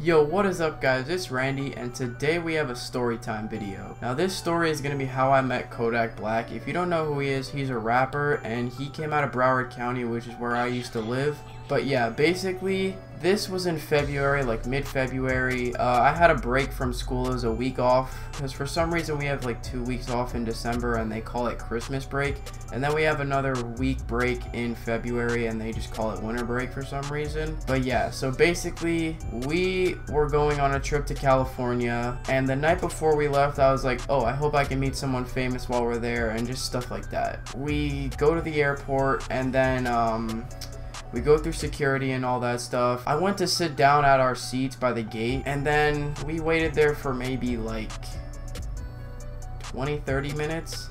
Yo, what is up guys, it's Randy and today we have a story time video. Now this story is going to be how I met Kodak Black. If you don't know who he is, he's a rapper and he came out of Broward County, which is where I used to live. But yeah, basically this was in February, like mid-February. I had a break from school. It was a week off because for some reason we have like 2 weeks off in December and they call it Christmas break, and then we have another week break in February and they just call it winter break for some reason. But yeah, so basically we were going on a trip to California, and the night before we left I was like, oh, I hope I can meet someone famous while we're there and just stuff like that. We go to the airport and then we go through security and all that stuff. I went to sit down at our seats by the gate, and then we waited there for maybe like 20-30 minutes.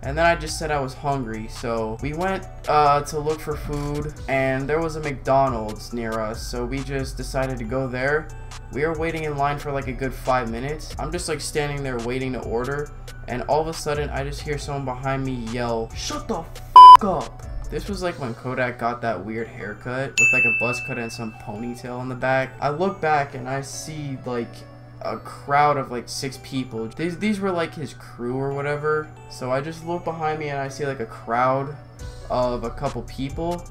And then I just said I was hungry, so we went to look for food, and there was a McDonald's near us, so we just decided to go there. We were waiting in line for like a good 5 minutes. I'm just like standing there waiting to order, and all of a sudden I just hear someone behind me yell, "Shut the f*** up!" This was like when Kodak got that weird haircut with like a buzz cut and some ponytail in the back. I look back and I see like a crowd of like 6 people. These were like his crew or whatever. So I just look behind me and I see like a crowd of a couple people,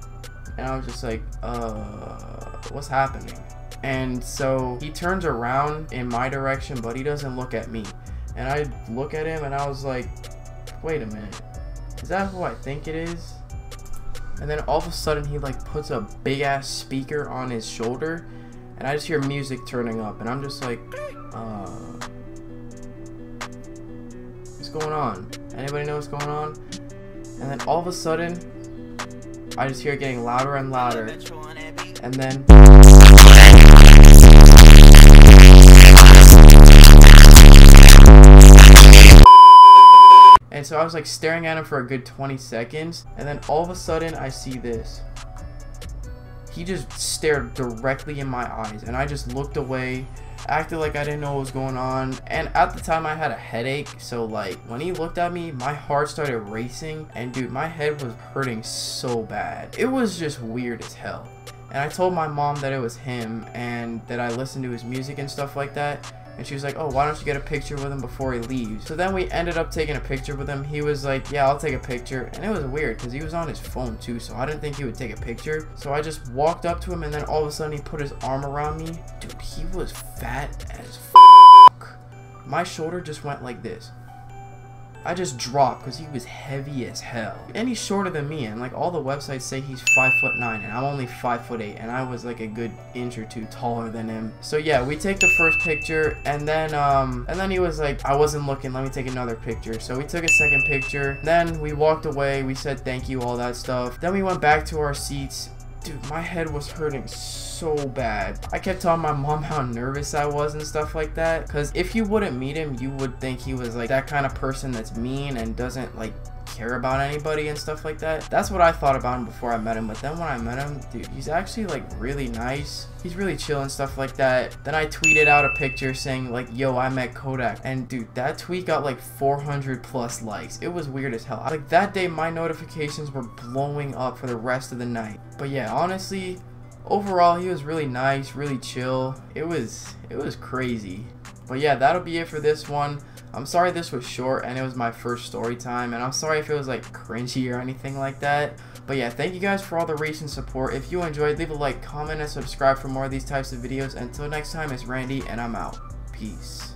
and I was just like, what's happening? And so he turns around in my direction, but he doesn't look at me. And I look at him and I was like, wait a minute, is that who I think it is? And then all of a sudden he like puts a big ass speaker on his shoulder, and I just hear music turning up, and I'm just like, what's going on? Anybody know what's going on? And then all of a sudden I just hear it getting louder and louder, and then and so I was like staring at him for a good 20 seconds, and then all of a sudden I see this. He just stared directly in my eyes, and I just looked away, acted like I didn't know what was going on. And at the time I had a headache, so like when he looked at me, my heart started racing, and dude, my head was hurting so bad. It was just weird as hell. And I told my mom that it was him and that I listened to his music and stuff like that. And she was like, oh, why don't you get a picture with him before he leaves? So then we ended up taking a picture with him. He was like, yeah, I'll take a picture. And it was weird because he was on his phone too, so I didn't think he would take a picture. So I just walked up to him, and then all of a sudden he put his arm around me. Dude, he was fat as f***. My shoulder just went like this. I just dropped because he was heavy as hell. And he's shorter than me, and like all the websites say he's 5'9", and I'm only 5'8", and I was like a good inch or two taller than him. So yeah, we take the first picture, and then he was like, I wasn't looking, let me take another picture. So we took a second picture, then we walked away, we said thank you, all that stuff. Then we went back to our seats. Dude, my head was hurting so bad. I kept telling my mom how nervous I was and stuff like that, because if you wouldn't meet him, you would think he was like that kind of person that's mean and doesn't like care about anybody and stuff like that. That's what I thought about him before I met him. But then when I met him, dude, he's actually like really nice. He's really chill and stuff like that. Then I tweeted out a picture saying like, yo, I met Kodak, and dude, that tweet got like 400+ likes. It was weird as hell. Like that day my notifications were blowing up for the rest of the night. But yeah, honestly, overall he was really nice, really chill. It was crazy. But yeah, that'll be it for this one. I'm sorry this was short and it was my first story time, and I'm sorry if it was like cringy or anything like that. But yeah, thank you guys for all the recent support. If you enjoyed, leave a like, comment, and subscribe for more of these types of videos. Until next time, it's Randy and I'm out. Peace.